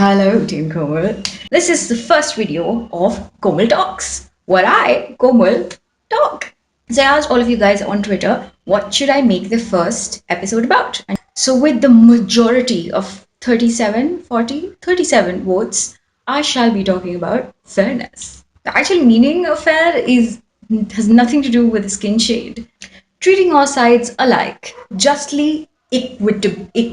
Hello, Team Komal. This is the first video of Komal Talks, where I, Komal, talk. So I asked all of you guys on Twitter, what should I make the first episode about? And so with the majority of 37 votes, I shall be talking about fairness. The actual meaning of fair has nothing to do with the skin shade. Treating all sides alike, justly, equitably.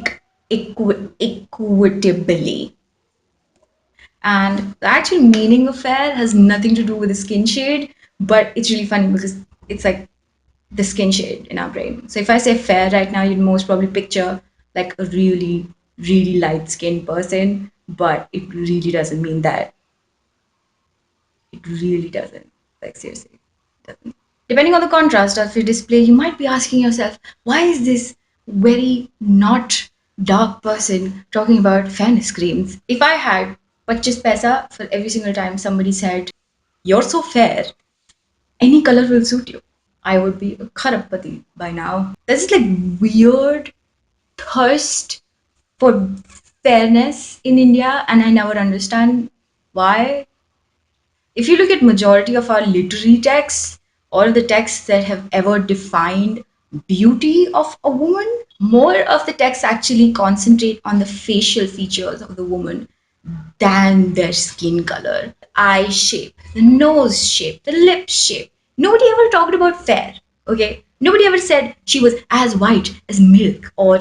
And the actual meaning of fair has nothing to do with the skin shade, but it's really funny because it's like the skin shade in our brain. So if I say fair right now, you'd most probably picture like a really, really light skinned person, but it really doesn't mean that. It really doesn't. Like seriously, it doesn't. Depending on the contrast of your display, you might be asking yourself, why is this very not dark person talking about fairness creams? If I had 25 paisa for every single time somebody said, you're so fair, any color will suit you, I would be a kharapati by now. There's this like weird thirst for fairness in India, and I never understand why. If you look at majority of our literary texts, all the texts that have ever defined beauty of a woman, more of the texts actually concentrate on the facial features of the woman than their skin color, eye shape, the nose shape, the lip shape. Nobody ever talked about fair, okay? Nobody ever said she was as white as milk or,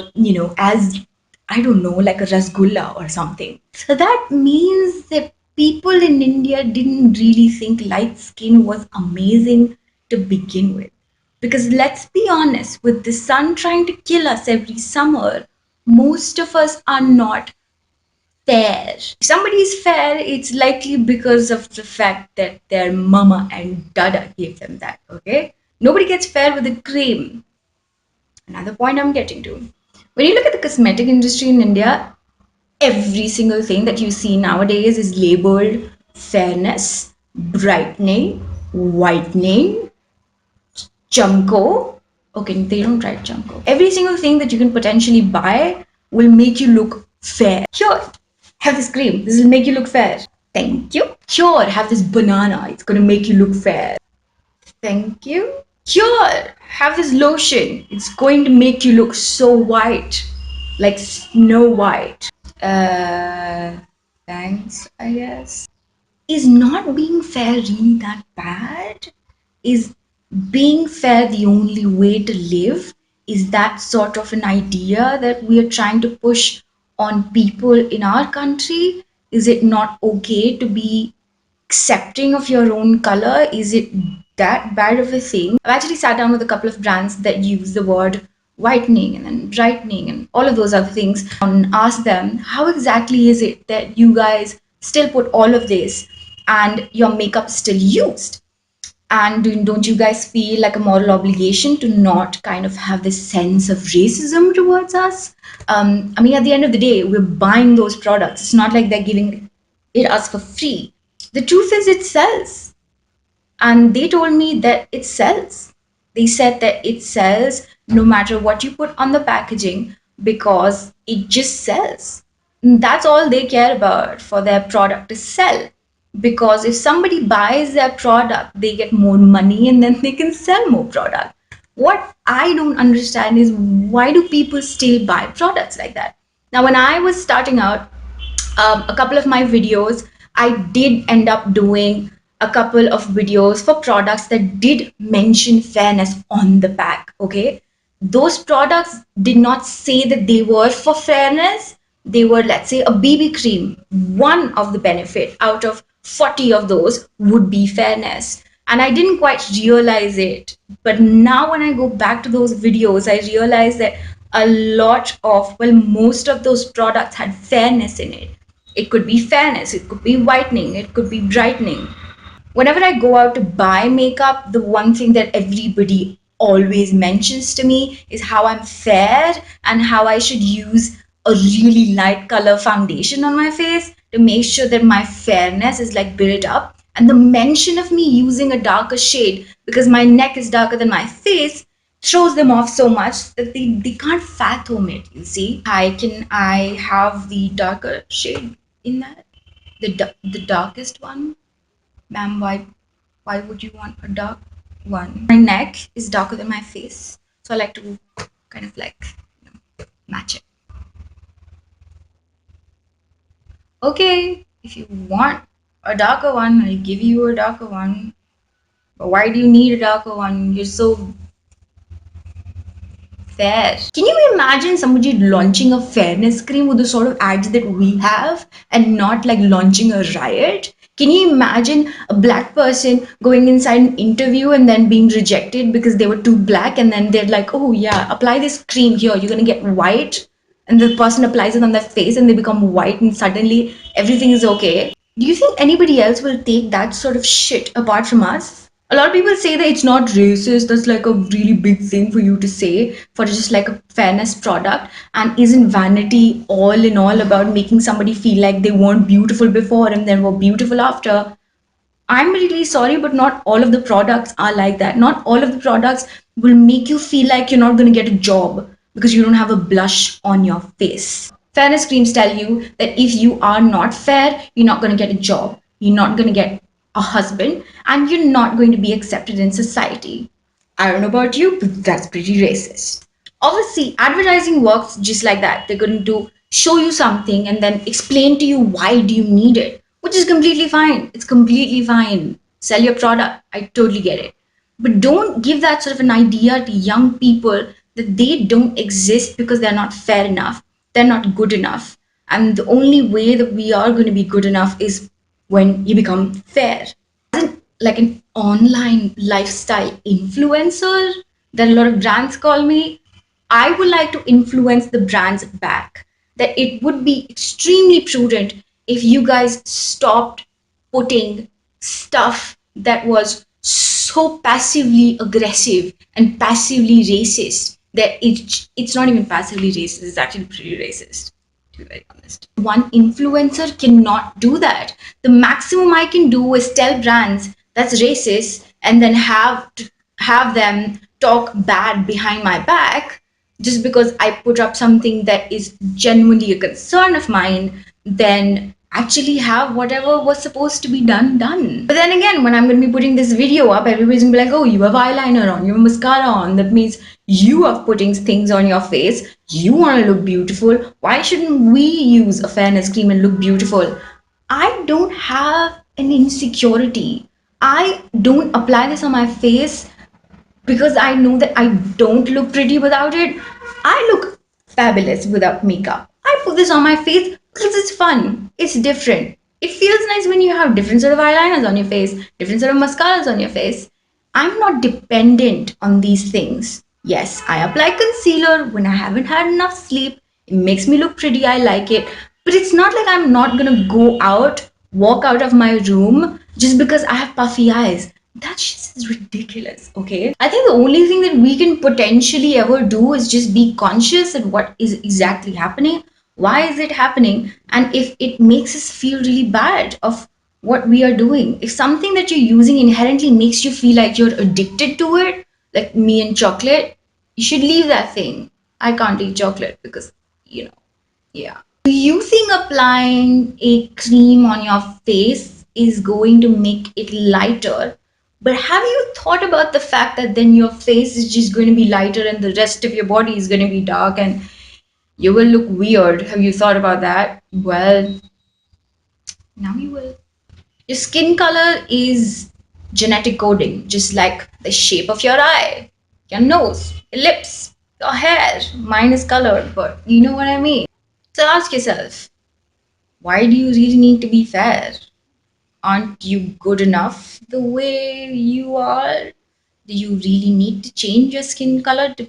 as, I don't know, like a rasgulla or something. So that means that people in India didn't really think light skin was amazing to begin with. Because let's be honest, with the sun trying to kill us every summer, most of us are not fair. If somebody is fair, it's likely because of the fact that their mama and dada gave them that, okay? Nobody gets fair with a cream. Another point I'm getting to. When you look at the cosmetic industry in India, every single thing that you see nowadays is labeled fairness, brightening, whitening, Junko. Okay, they don't write Junko. Every single thing that you can potentially buy will make you look fair. Here, have this cream. This will make you look fair. Thank you. Here, have this banana. It's gonna make you look fair. Thank you. Here, have this lotion. It's going to make you look so white, like Snow White. Thanks, I guess. Is not being fair really that bad? Is being fair the only way to live? Is that sort of an idea that we are trying to push on people in our country? Is it not okay to be accepting of your own color? Is it that bad of a thing? I've actually sat down with a couple of brands that use the word whitening and then brightening and all of those other things and asked them, how exactly is it that you guys still put all of this and your makeup is still used? And don't you guys feel like a moral obligation to not kind of have this sense of racism towards us? I mean, at the end of the day, we're buying those products. It's not like they're giving it us for free. The truth is, it sells. And they told me that it sells. They said that it sells no matter what you put on the packaging because it just sells. And that's all they care about for their product to sell. Because if somebody buys their product, they get more money and then they can sell more product. What I don't understand is why do people still buy products like that? Now, when I was starting out, a couple of my videos, I did end up doing a couple of videos for products that did mention fairness on the pack. Okay, those products did not say that they were for fairness. They were, let's say, a BB cream. One of the benefit out of 40 of those would be fairness. And I didn't quite realize it. But now when I go back to those videos, I realize that a lot of, well, most of those products had fairness in it. It could be fairness, it could be whitening, it could be brightening. Whenever I go out to buy makeup, the one thing that everybody always mentions to me is how I'm fair and how I should use a really light color foundation on my face to make sure that my fairness is like built up. And the mention of me using a darker shade because my neck is darker than my face throws them off so much that they can't fathom it, you see. I have the darker shade in that? The darkest one? Ma'am, why would you want a dark one? My neck is darker than my face, so I like to kind of like, match it. Okay, if you want a darker one, I'll give you a darker one. But why do you need a darker one? You're so fair. Can you imagine somebody launching a fairness cream with the sort of ads that we have and not like launching a riot? Can you imagine a black person going inside an interview and then being rejected because they were too black, and then they're like, oh yeah, apply this cream here, you're gonna get white, and the person applies it on their face and they become white and suddenly everything is okay? Do you think anybody else will take that sort of shit apart from us? A lot of people say that it's not racist. That's like a really big thing for you to say for just like a fairness product. And isn't vanity all in all about making somebody feel like they weren't beautiful before and then were beautiful after? I'm really sorry, but not all of the products are like that. Not all of the products will make you feel like you're not going to get a job because you don't have a blush on your face. Fairness creams tell you that if you are not fair, you're not going to get a job, you're not going to get a husband, and you're not going to be accepted in society. I don't know about you, but that's pretty racist. Obviously, advertising works just like that. They're going to show you something and then explain to you why do you need it, which is completely fine. It's completely fine. Sell your product. I totally get it. But don't give that sort of an idea to young people that they don't exist because they're not fair enough. They're not good enough. And the only way that we are going to be good enough is when you become fair. Like an online lifestyle influencer that a lot of brands call me, I would like to influence the brands back. That it would be extremely prudent if you guys stopped putting stuff that was so passively aggressive and passively racist that it's not even passively racist, it's actually pretty racist, to be very honest. One influencer cannot do that. The maximum I can do is tell brands that's racist and then have them talk bad behind my back just because I put up something that is genuinely a concern of mine, then actually have whatever was supposed to be done. But then again, when I'm going to be putting this video up, everybody's going to be like, oh, you have eyeliner on, you have mascara on. That means you are putting things on your face. You want to look beautiful. Why shouldn't we use a fairness cream and look beautiful? I don't have an insecurity. I don't apply this on my face because I know that I don't look pretty without it. I look fabulous without makeup. I put this on my face because it's fun. It's different. It feels nice when you have different sort of eyeliners on your face, different sort of mascaras on your face. I'm not dependent on these things. Yes, I apply concealer when I haven't had enough sleep. It makes me look pretty. I like it. But it's not like I'm not gonna go out, walk out of my room just because I have puffy eyes. That shit is ridiculous, okay? I think the only thing that we can potentially ever do is just be conscious of what is exactly happening, why is it happening, and if it makes us feel really bad of what we are doing. If something that you're using inherently makes you feel like you're addicted to it, like me and chocolate, you should leave that thing. I can't eat chocolate because, yeah. Do you think applying a cream on your face is going to make it lighter? But have you thought about the fact that then your face is just going to be lighter and the rest of your body is going to be dark and you will look weird? Have you thought about that? Well, now you will. Your skin color is genetic coding, just like the shape of your eye, your nose, your lips, your hair. Mine is colored, but you know what I mean. So ask yourself, why do you really need to be fair? Aren't you good enough the way you are? Do you really need to change your skin color to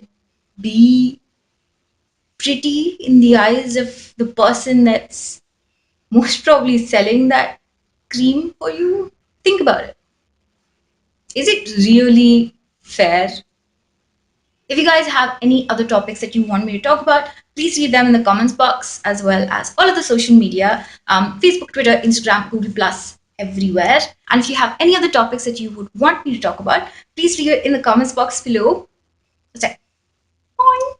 be pretty in the eyes of the person that's most probably selling that cream for you? Think about it. Is it really fair? If you guys have any other topics that you want me to talk about, please leave them in the comments box, as well as all of the social media, Facebook, Twitter, Instagram, Google Plus, everywhere. And if you have any other topics that you would want me to talk about, please leave it in the comments box below. That's it. Bye.